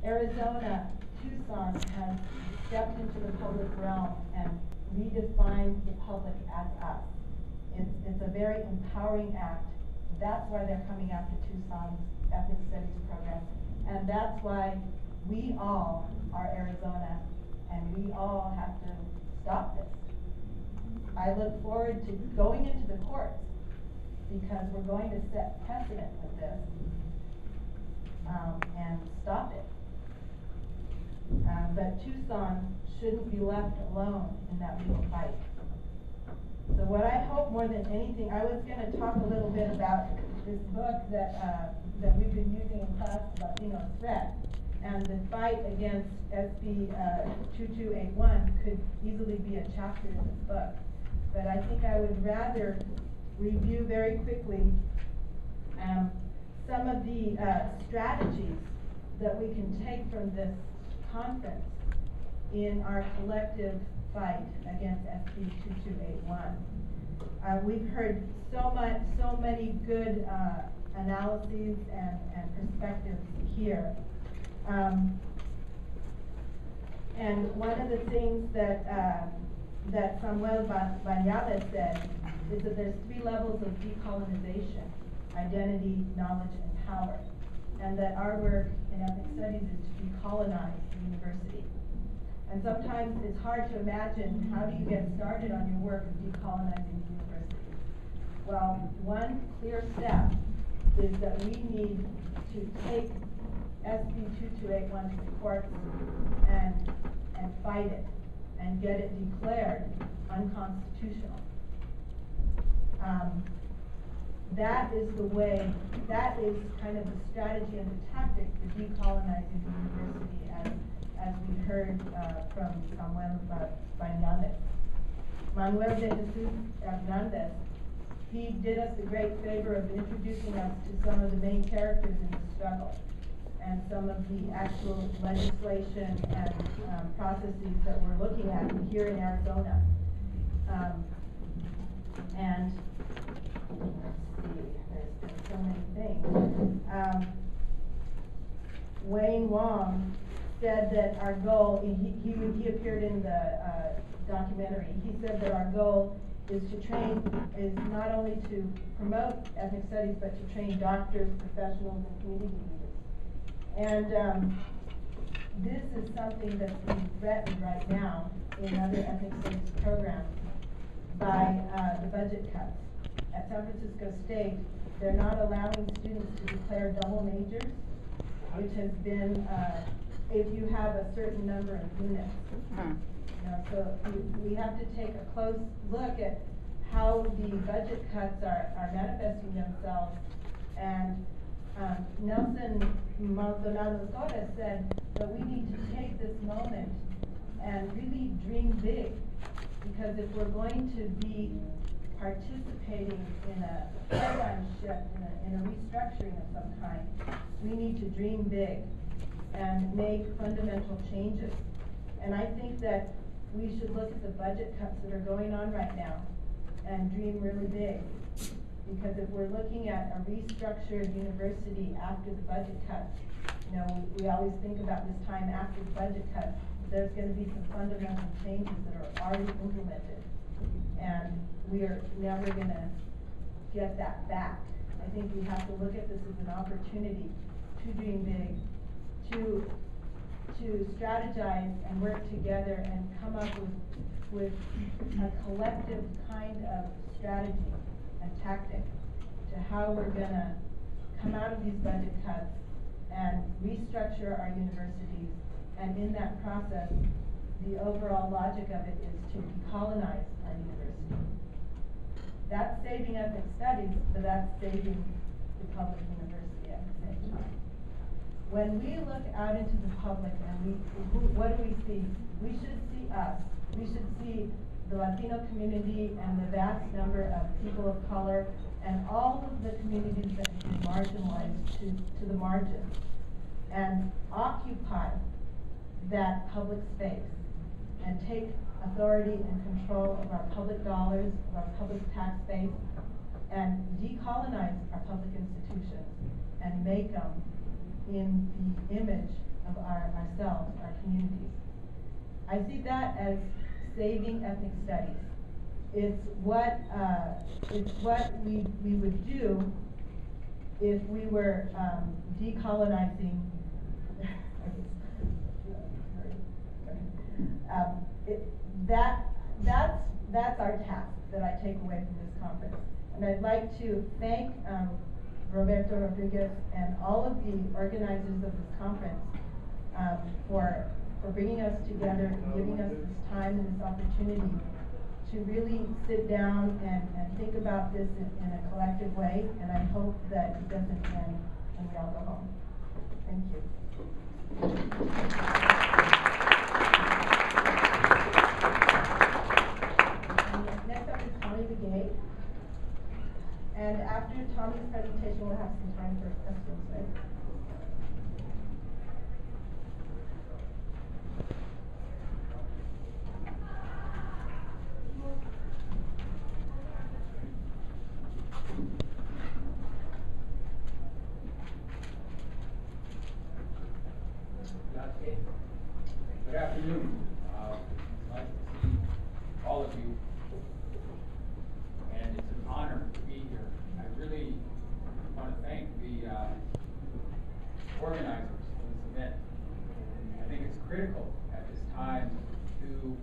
Arizona, Tucson has stepped into the public realm and redefined the public as us. It's a very empowering act. That's why they're coming after Tucson's ethnic studies program. And that's why we all are Arizona, and we all have to stop this. I look forward to going into the courts because we're going to set precedent with this and stop it. But Tucson shouldn't be left alone in that legal fight. So what I hope more than anything, I was going to talk a little bit about this book that we've been using in class, Latino Threat, and the fight against SB 2281 could easily be a chapter in this book. But I think I would rather review very quickly some of the strategies that we can take from this conference in our collective fight against SB 2281. We've heard so many good analyses and perspectives here. And one of the things that Samuel Bañales said is that there's 3 levels of decolonization: identity, knowledge, and power. And that our work in ethnic studies is to decolonize the university. And sometimes it's hard to imagine, how do you get started on your work of decolonizing the university? Well, one clear step is that we need to take SB 2281 to the courts and fight it and get it declared unconstitutional. That is the way, that is kind of the strategy and the tactic for decolonizing the university, as we heard from Samuel Bañales. Manuel de Jesus Hernandez, he did us the great favor of introducing us to some of the main characters in the struggle and some of the actual legislation and processes that we're looking at here in Arizona. And let's see, there's been so many things. Wayne Wong said that our goal, he appeared in the documentary, he said that our goal is not only to promote ethnic studies, but to train doctors, professionals, and community leaders. And this is something that's being threatened right now in other ethnic studies programs by the budget cuts. At San Francisco State, they're not allowing students to declare double majors, which has been, if you have a certain number of units. So we have to take a close look at how the budget cuts are manifesting themselves. And Nelson Maldonado Torres said that we need to take this moment and really dream big, because if we're going to be participating in a paradigm shift, in a restructuring of some kind, we need to dream big and make fundamental changes. And I think that we should look at the budget cuts that are going on right now and dream really big. Because if we're looking at a restructured university after the budget cuts, we always think about this time after the budget cuts, there's going to be some fundamental changes that are already implemented. And we are never going to get that back. I think we have to look at this as an opportunity to dream big, to strategize and work together and come up with a collective kind of strategy and tactic to how we're going to come out of these budget cuts and restructure our universities. And in that process, the overall logic of it is to decolonize our university. That's saving ethnic studies, but that's saving the public university at the same time. When we look out into the public and what do we see? We should see us. We should see the Latino community and the vast number of people of color and all of the communities that have been marginalized to the margins, and occupy that public space and take authority and control of our public dollars, of our public tax base, and decolonize our public institutions and make them in the image of ourselves, our communities. I see that as saving ethnic studies. It's what we would do if we were decolonizing. That's our task that I take away from this conference. And I'd like to thank Roberto Rodriguez and all of the organizers of this conference for bringing us together and giving us this time and this opportunity to really sit down and think about this in a collective way. And I hope that it doesn't end when we all go home. Thank you. Next up is Tommy Begay. And after Tommy's presentation, we'll have some time for questions, right? Good afternoon. It's nice to see all of you, and it's an honor to be here. I really want to thank the organizers of this event. I think it's critical at this time to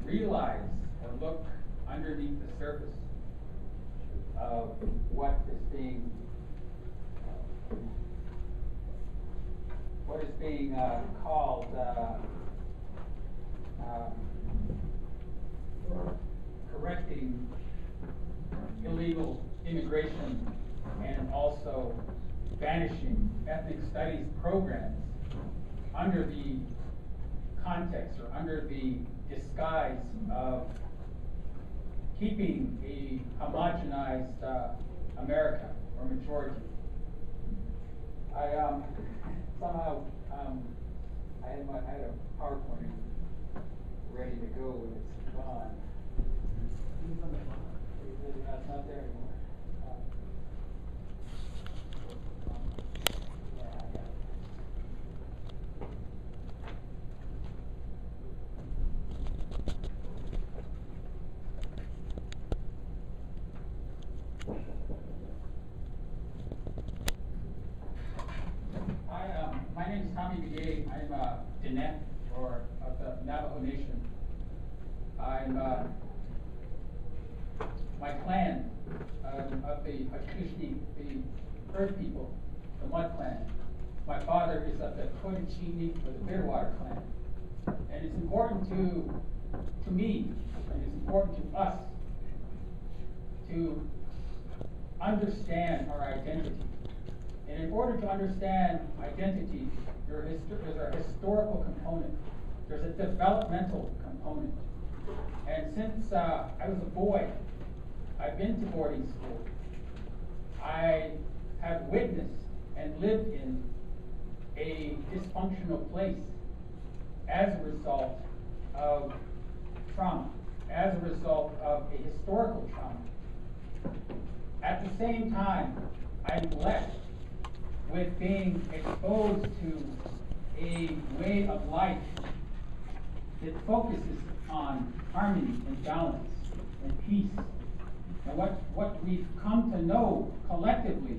realize or look underneath the surface of what is being called correcting illegal immigration and also banishing ethnic studies programs under the context or under the disguise of keeping a homogenized America or majority. I somehow I had a PowerPoint ready to go and it's gone. It's not there anymore. Yeah, I got it. My name is Tommy Begay. I'm a Diné, or of the Navajo Nation. I'm my clan of the Hakushni, the Earth People, the Mud Clan. My father is of the Kodachini, or the Bitterwater Clan. And it's important to me, and it's important to us to understand our identity. And in order to understand identity, there's a historical component. There's a developmental component. And since I was a boy, I've been to boarding school. I have witnessed and lived in a dysfunctional place as a result of trauma, as a result of a historical trauma. At the same time, I'm blessed with being exposed to a way of life that focuses on harmony and balance and peace. And what we've come to know collectively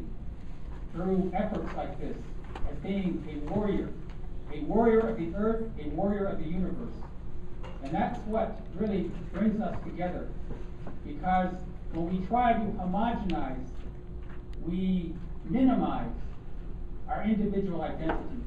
through efforts like this as being a warrior of the earth, a warrior of the universe. And that's what really brings us together. Because when we try to homogenize, we minimize our individual identities.